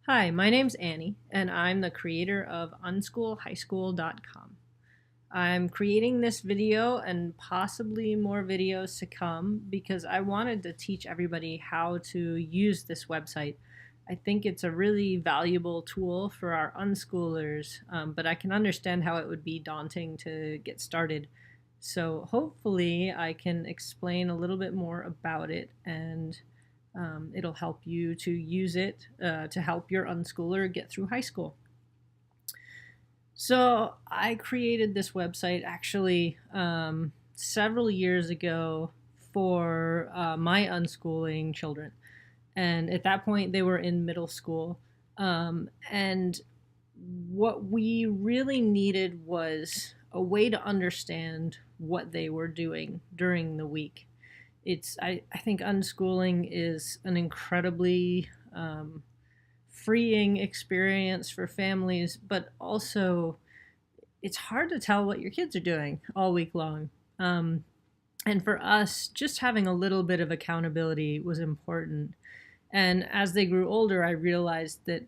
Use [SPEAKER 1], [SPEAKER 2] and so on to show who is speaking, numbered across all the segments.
[SPEAKER 1] Hi, my name's Annie, and I'm the creator of unschoolhighschool.com. I'm creating this video and possibly more videos to come because I wanted to teach everybody how to use this website. I think it's a really valuable tool for our unschoolers, but I can understand how it would be daunting to get started. So hopefully I can explain a little bit more about it and it'll help you to use it to help your unschooler get through high school. So I created this website actually several years ago for my unschooling children. And at that point, they were in middle school. And what we really needed was a way to understand what they were doing during the week. I think unschooling is an incredibly freeing experience for families, but also it's hard to tell what your kids are doing all week long. And for us, just having a little bit of accountability was important. And as they grew older, I realized that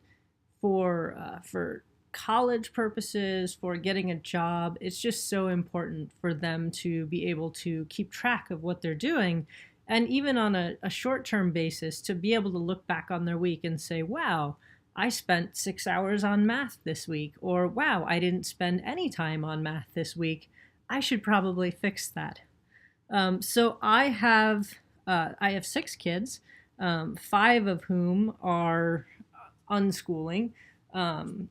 [SPEAKER 1] for college purposes, for getting a job, it's just so important for them to be able to keep track of what they're doing. And even on a short term basis, to be able to look back on their week and say, wow, I spent 6 hours on math this week, or wow, I didn't spend any time on math this week. I should probably fix that. So I have six kids, five of whom are unschooling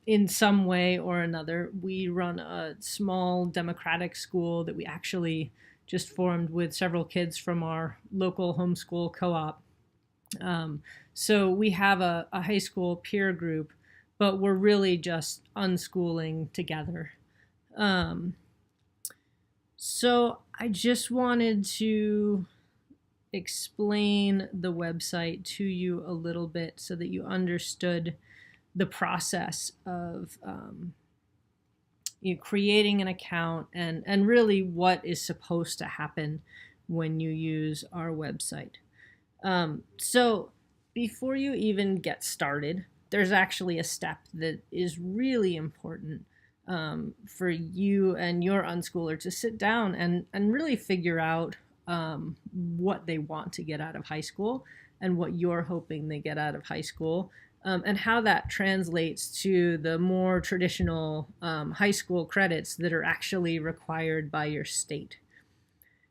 [SPEAKER 1] in some way or another. We run a small democratic school that we actually just formed with several kids from our local homeschool co-op. So we have a high school peer group, but we're really just unschooling together. Um, so I just wanted to explain the website to you a little bit so that you understood the process of creating an account and really what is supposed to happen when you use our website. So before you even get started, there's actually a step that is really important for you and your unschooler to sit down and really figure out what they want to get out of high school and what you're hoping they get out of high school, and how that translates to the more traditional high school credits that are actually required by your state.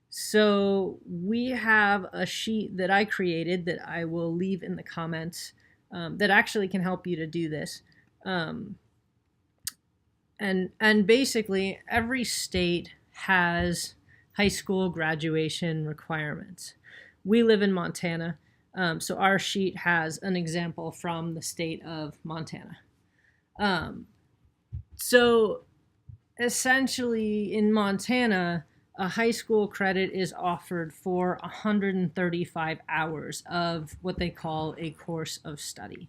[SPEAKER 1] So we have a sheet that I created that I will leave in the comments that actually can help you to do this. And basically, every state has high school graduation requirements. We live in Montana, so our sheet has an example from the state of Montana. So essentially, in Montana, a high school credit is offered for 135 hours of what they call a course of study.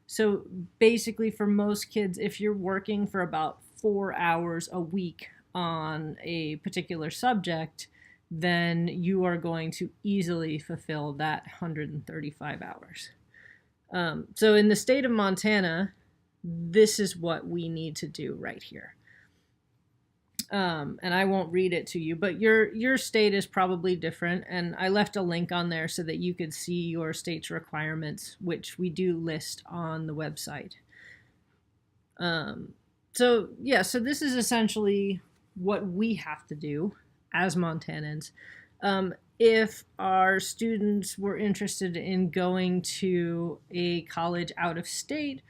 [SPEAKER 1] So basically, for most kids, if you're working for about 4 hours a week on a particular subject, then you are going to easily fulfill that 135 hours. So in the state of Montana, this is what we need to do right here. And I won't read it to you, but your state is probably different, and I left a link on there so that you could see your state's requirements, which we do list on the website. So this is essentially what we have to do as Montanans. If our students were interested in going to a college out of state,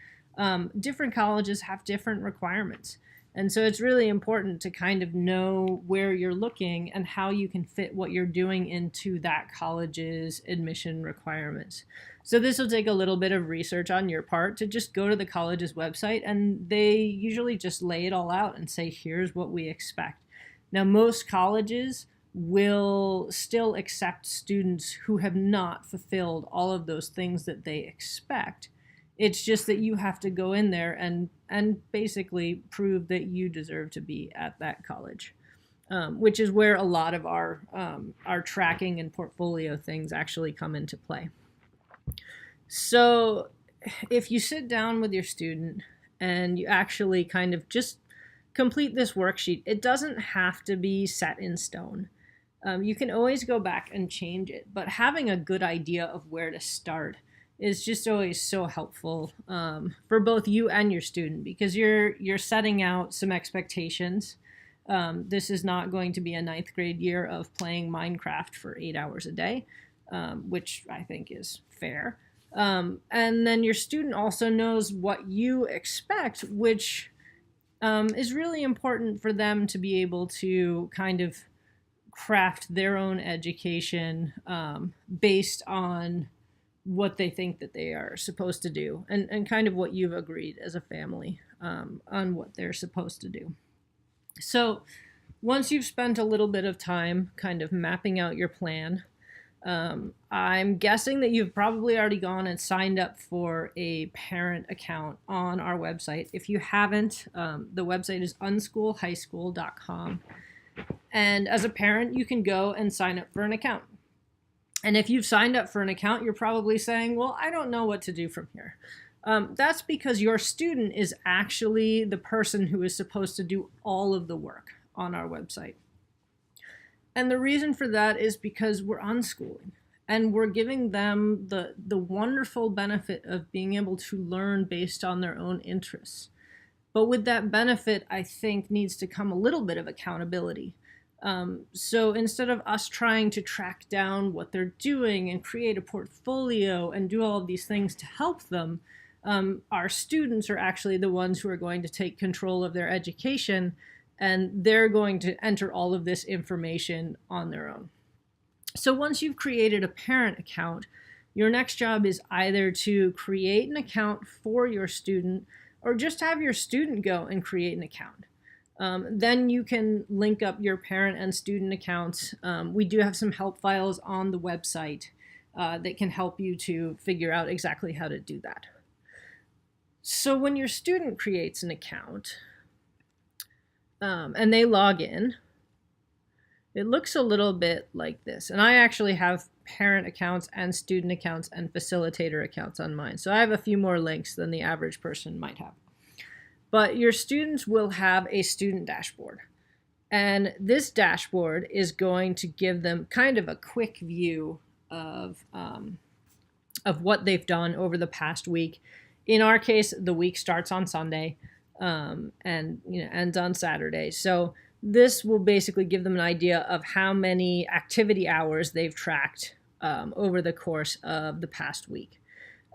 [SPEAKER 1] different colleges have different requirements. And so it's really important to kind of know where you're looking and how you can fit what you're doing into that college's admission requirements. So this will take a little bit of research on your part to just go to the college's website, and they usually just lay it all out and say, here's what we expect. Now, most colleges will still accept students who have not fulfilled all of those things that they expect. It's just that you have to go in there and basically prove that you deserve to be at that college, which is where a lot of our tracking and portfolio things actually come into play. So if you sit down with your student and you actually kind of just complete this worksheet, it doesn't have to be set in stone. You can always go back and change it, but having a good idea of where to start is just always so helpful for both you and your student, because you're setting out some expectations. This is not going to be a ninth grade year of playing Minecraft for 8 hours a day, which I think is fair. And then your student also knows what you expect, which is really important for them to be able to kind of craft their own education based on what they think that they are supposed to do, and kind of what you've agreed as a family on what they're supposed to do. So once you've spent a little bit of time kind of mapping out your plan, I'm guessing that you've probably already gone and signed up for a parent account on our website. If you haven't, the website is unschoolhighschool.com. And as a parent, you can go and sign up for an account. And if you've signed up for an account, you're probably saying, well, I don't know what to do from here. That's because your student is actually the person who is supposed to do all of the work on our website. And the reason for that is because we're unschooling, and we're giving them the wonderful benefit of being able to learn based on their own interests. But with that benefit, I think needs to come a little bit of accountability. So instead of us trying to track down what they're doing and create a portfolio and do all of these things to help them, our students are actually the ones who are going to take control of their education, and they're going to enter all of this information on their own. So once you've created a parent account, your next job is either to create an account for your student or just have your student go and create an account. Then you can link up your parent and student accounts. We do have some help files on the website that can help you to figure out exactly how to do that. So when your student creates an account and they log in, it looks a little bit like this. And I actually have parent accounts and student accounts and facilitator accounts on mine. So I have a few more links than the average person might have. But your students will have a student dashboard. And this dashboard is going to give them kind of a quick view of what they've done over the past week. In our case, the week starts on Sunday and ends on Saturday. So this will basically give them an idea of how many activity hours they've tracked over the course of the past week.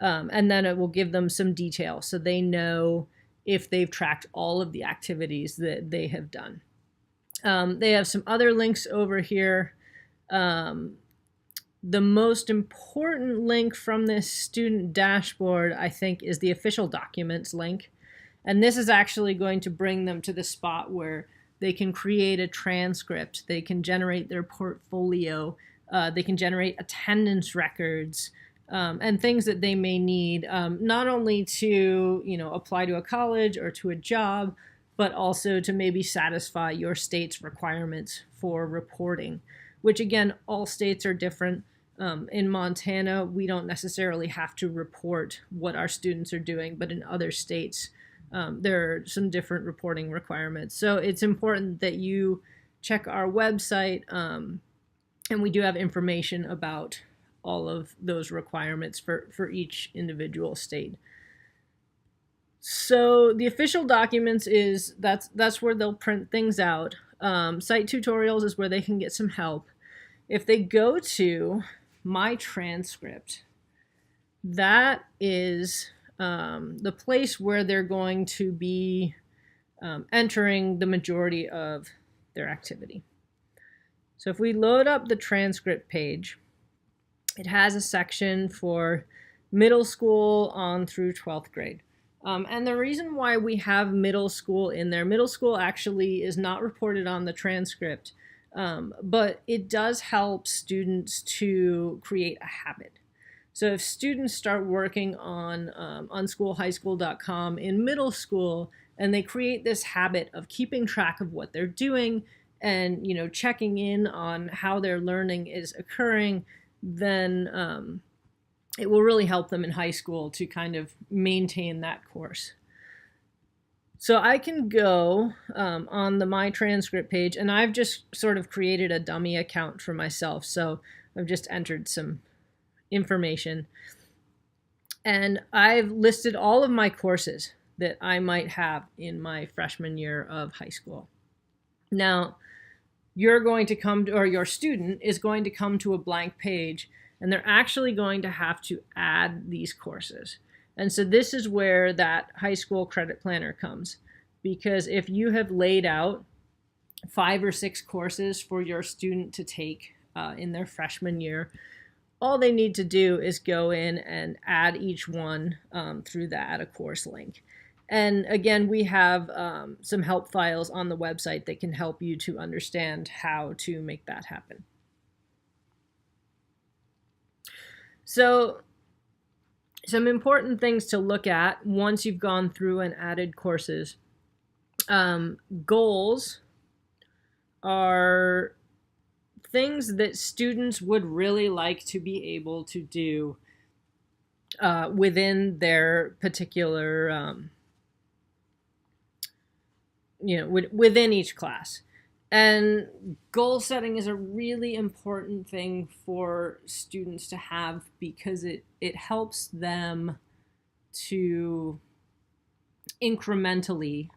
[SPEAKER 1] And then it will give them some detail so they know if they've tracked all of the activities that they have done. They have some other links over here. The most important link from this student dashboard, I think, is the official documents link. And this is actually going to bring them to the spot where they can create a transcript, they can generate their portfolio, they can generate attendance records, and things that they may need, not only to apply to a college or to a job, but also to maybe satisfy your state's requirements for reporting, which again, all states are different. In Montana, we don't necessarily have to report what our students are doing, but in other states, there are some different reporting requirements. So it's important that you check our website, and we do have information about all of those requirements for each individual state. So the official documents that's where they'll print things out. Site tutorials is where they can get some help. If they go to My Transcript, that is the place where they're going to be entering the majority of their activity. So if we load up the transcript page, it has a section for middle school on through 12th grade. And the reason why we have middle school in there, middle school actually is not reported on the transcript, but it does help students to create a habit. So if students start working on unschoolhighschool.com in middle school, and they create this habit of keeping track of what they're doing and checking in on how their learning is occurring, then it will really help them in high school to kind of maintain that course. So I can go on the My Transcript page, and I've just sort of created a dummy account for myself. So I've just entered some information, and I've listed all of my courses that I might have in my freshman year of high school. Now, you're going to come to, or your student is going to come to a blank page, and they're actually going to have to add these courses. And so this is where that high school credit planner comes, because if you have laid out 5 or 6 courses for your student to take in their freshman year, all they need to do is go in and add each one through the Add a Course link. And again, we have some help files on the website that can help you to understand how to make that happen. So some important things to look at once you've gone through and added courses. Goals are things that students would really like to be able to do within their particular, within each class. And goal setting is a really important thing for students to have, because it helps them to incrementally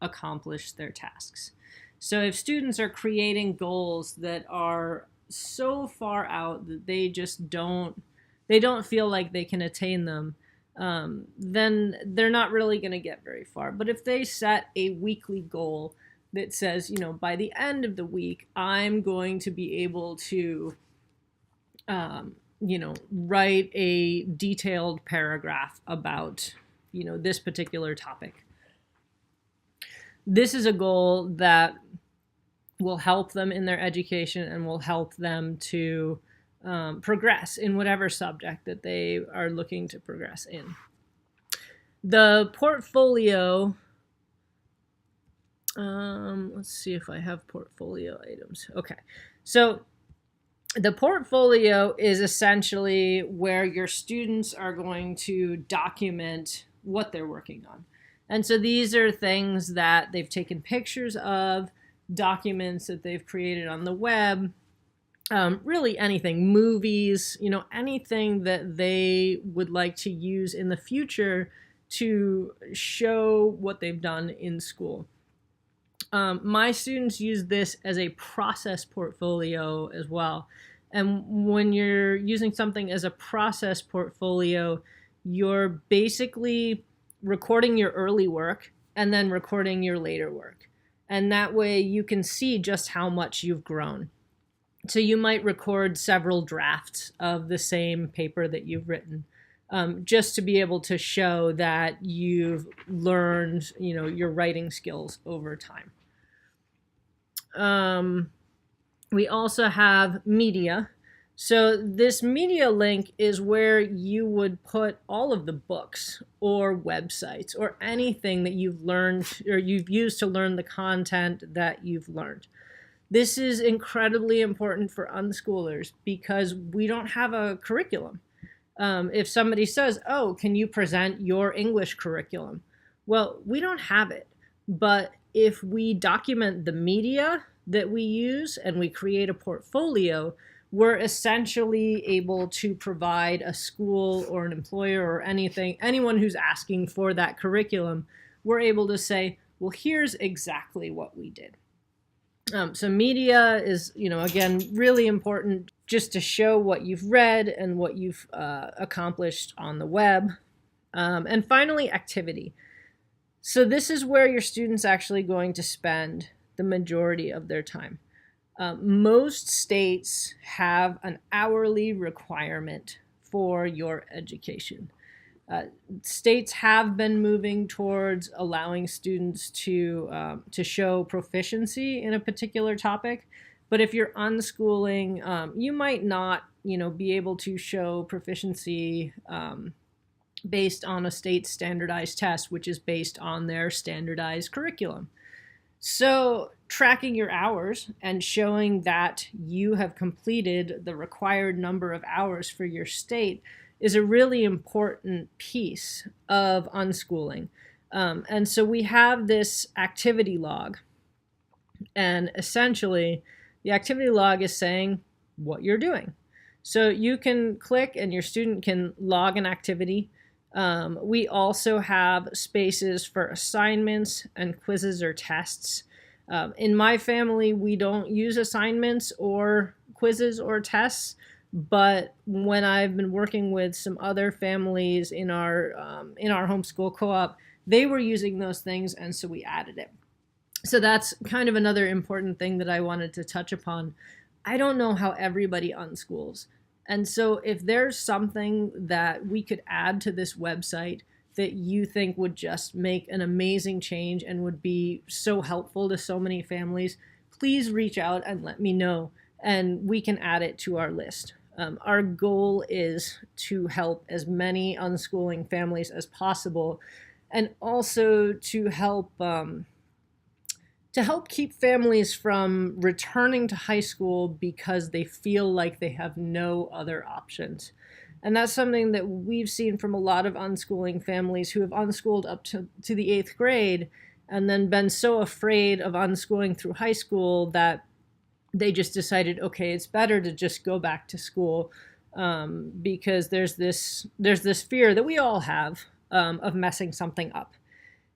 [SPEAKER 1] accomplish their tasks. So if students are creating goals that are so far out that they don't feel like they can attain them, then they're not really going to get very far. But if they set a weekly goal that says, by the end of the week, I'm going to be able to, write a detailed paragraph about, this particular topic. This is a goal that will help them in their education and will help them to progress in whatever subject that they are looking to progress in. The portfolio, let's see if I have portfolio items. Okay, so the portfolio is essentially where your students are going to document what they're working on. And so these are things that they've taken pictures of, documents that they've created on the web, really anything, movies, anything that they would like to use in the future to show what they've done in school. My students use this as a process portfolio as well. And when you're using something as a process portfolio, you're basically recording your early work and then recording your later work. And that way you can see just how much you've grown. So you might record several drafts of the same paper that you've written, just to be able to show that you've learned, your writing skills over time. We also have media. So this media link is where you would put all of the books or websites or anything that you've learned or you've used to learn the content that you've learned. This is incredibly important for unschoolers because we don't have a curriculum. If somebody says, oh, can you present your English curriculum? Well, we don't have it. But if we document the media that we use and we create a portfolio, we're essentially able to provide a school or an employer or anyone who's asking for that curriculum, we're able to say, well, here's exactly what we did. So media is, again, really important just to show what you've read and what you've accomplished on the web. And finally, activity. So this is where your student's actually going to spend the majority of their time. Most states have an hourly requirement for your education. States have been moving towards allowing students to show proficiency in a particular topic, but if you're unschooling, you might not, be able to show proficiency based on a state standardized test, which is based on their standardized curriculum. So tracking your hours and showing that you have completed the required number of hours for your state is a really important piece of unschooling. And so we have this activity log, and essentially the activity log is saying what you're doing. So you can click and your student can log an activity. We also have spaces for assignments and quizzes or tests. In my family, we don't use assignments or quizzes or tests, but when I've been working with some other families in our homeschool co-op, they were using those things, and so we added it. So that's kind of another important thing that I wanted to touch upon. I don't know how everybody unschools. And so if there's something that we could add to this website that you think would just make an amazing change and would be so helpful to so many families, please reach out and let me know, and we can add it to our list. Our goal is to help as many unschooling families as possible, and also to help keep families from returning to high school because they feel like they have no other options. And that's something that we've seen from a lot of unschooling families who have unschooled up to the 8th grade and then been so afraid of unschooling through high school that they just decided, okay, it's better to just go back to school, because there's this fear that we all have, of messing something up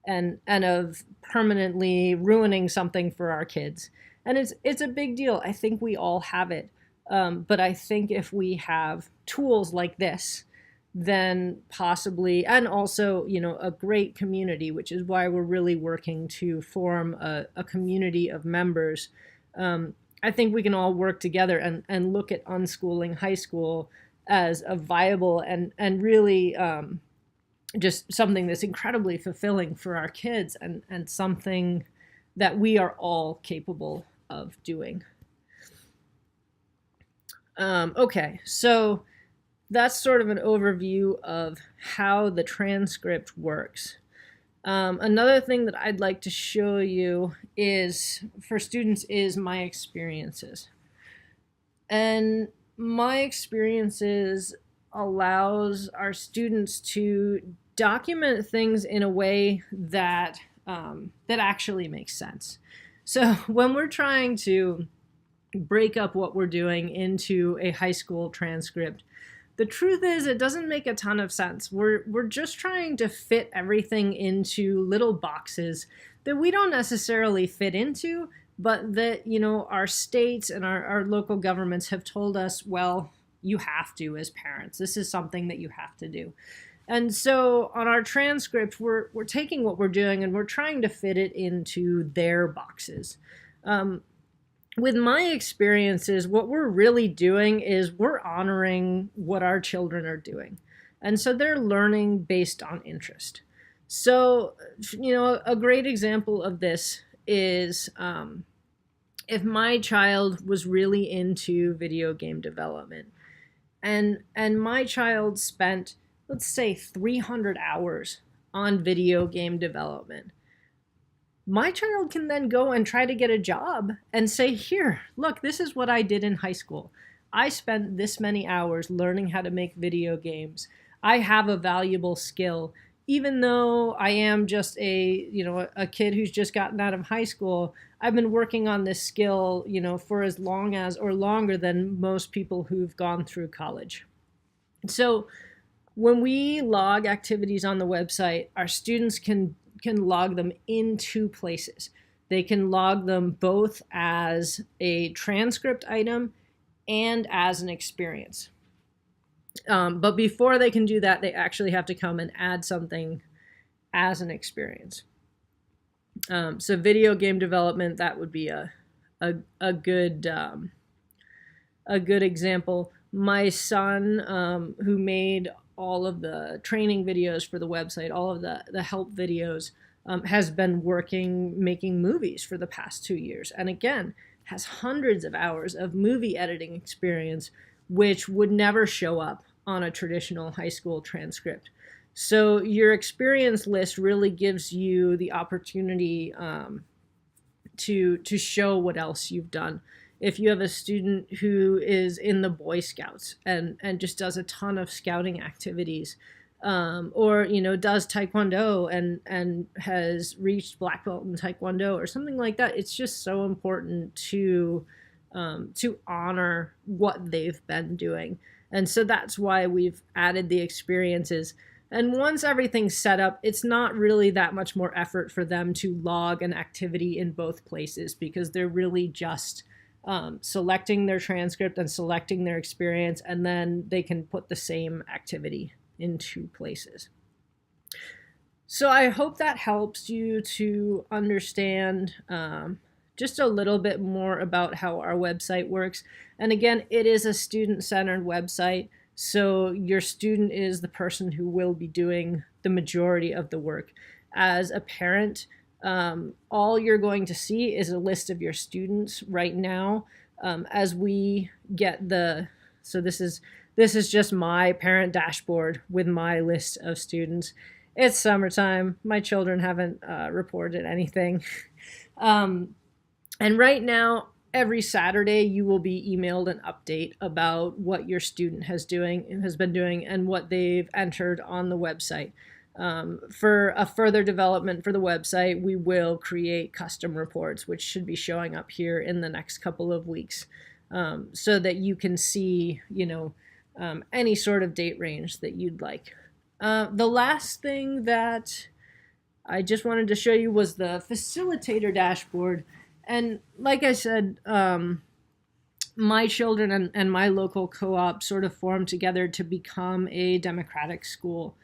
[SPEAKER 1] and of permanently ruining something for our kids. And it's a big deal. I think we all have it. But I think if we have tools like this, then possibly, and also, a great community, which is why we're really working to form a community of members. I think we can all work together and look at unschooling high school as a viable and really just something that's incredibly fulfilling for our kids, and something that we are all capable of doing. Okay, so that's sort of an overview of how the transcript works. Another thing that I'd like to show you for students is my experiences. And my experiences allows our students to document things in a way that actually makes sense. So when we're trying to break up what we're doing into a high school transcript, the truth is it doesn't make a ton of sense. We're just trying to fit everything into little boxes that we don't necessarily fit into, but that, our states and our local governments have told us, well, you have to as parents. This is something that you have to do. And so on our transcript, we're taking what we're doing and we're trying to fit it into their boxes. With my experiences, what we're really doing is we're honoring what our children are doing. And so they're learning based on interest. So, a great example of this is if my child was really into video game development, and my child spent, let's say, 300 hours on video game development, my child can then go and try to get a job and say, here, look, this is what I did in high school. I spent this many hours learning how to make video games. I have a valuable skill. Even though I am just a kid who's just gotten out of high school, I've been working on this skill, for as long as or longer than most people who've gone through college. So when we log activities on the website, our students can log them in two places. They can log them both as a transcript item and as an experience. But before they can do that, they actually have to come and add something as an experience. So video game development, that would be a good example. My son, who made all of the training videos for the website, all of the help videos, has been making movies for the past 2 years. And again, has hundreds of hours of movie editing experience, which would never show up on a traditional high school transcript. So your experience list really gives you the opportunity to show what else you've done. if you have a student who is in the Boy Scouts and just does a ton of scouting activities, or does taekwondo and has reached black belt in taekwondo or something like that. It's just so important to honor what they've been doing, and so that's why we've added the experiences. And once everything's set up, it's not really that much more effort for them to log an activity in both places, because they're really just selecting their transcript and selecting their experience, and then they can put the same activity in two places. So I hope that helps you to understand just a little bit more about how our website works. And again, it is a student-centered website, so your student is the person who will be doing the majority of the work. As a parent, all you're going to see is a list of your students right now. As we get so this is just my parent dashboard with my list of students. It's summertime. My children haven't reported anything. And right now, every Saturday, you will be emailed an update about what your student has been doing and what they've entered on the website. For a further development for the website, we will create custom reports, which should be showing up here in the next couple of weeks, so that you can see, any sort of date range that you'd like. The last thing that I just wanted to show you was the facilitator dashboard. And like I said, my children and my local co-op sort of formed together to become a democratic school.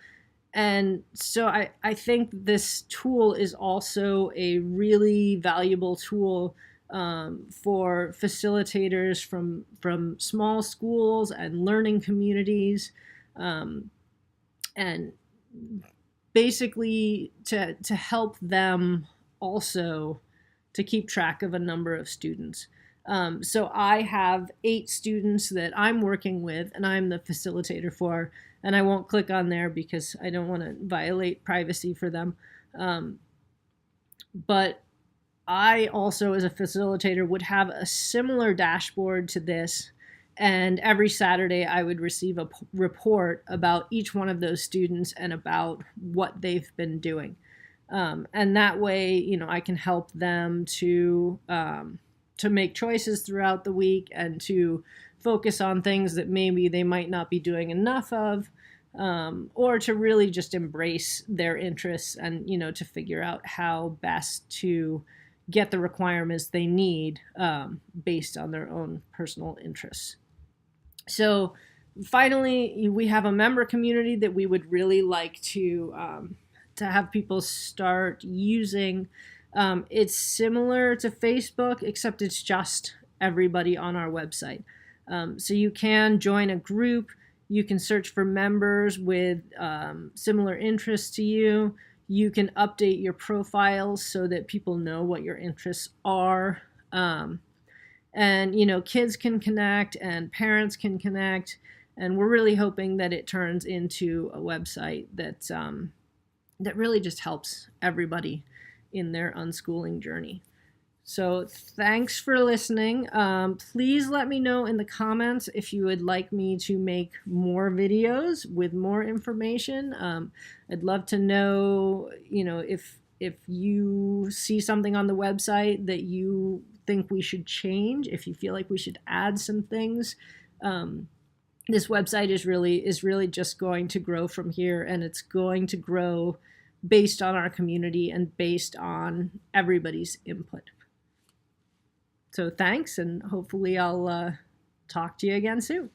[SPEAKER 1] And so I think this tool is also a really valuable tool for facilitators from small schools and learning communities, and basically to help them also to keep track of a number of students. So I have 8 students that I'm working with and I'm the facilitator for, and I won't click on there because I don't want to violate privacy for them. But I also, as a facilitator, would have a similar dashboard to this, and every Saturday I would receive a report about each one of those students and about what they've been doing. And that way, I can help them to make choices throughout the week and to focus on things that maybe they might not be doing enough of, or to really just embrace their interests and, to figure out how best to get the requirements they need based on their own personal interests. So finally, we have a member community that we would really like to have people start using. It's similar to Facebook, except it's just everybody on our website. So you can join a group. You can search for members with similar interests to you. You can update your profiles so that people know what your interests are. And, kids can connect and parents can connect. And we're really hoping that it turns into a website that really just helps everybody in their unschooling journey. So thanks for listening. Please let me know in the comments if you would like me to make more videos with more information. I'd love to know, if you see something on the website that you think we should change, if you feel like we should add some things. This website is really just going to grow from here, and it's going to grow based on our community and based on everybody's input. So thanks, and hopefully I'll talk to you again soon.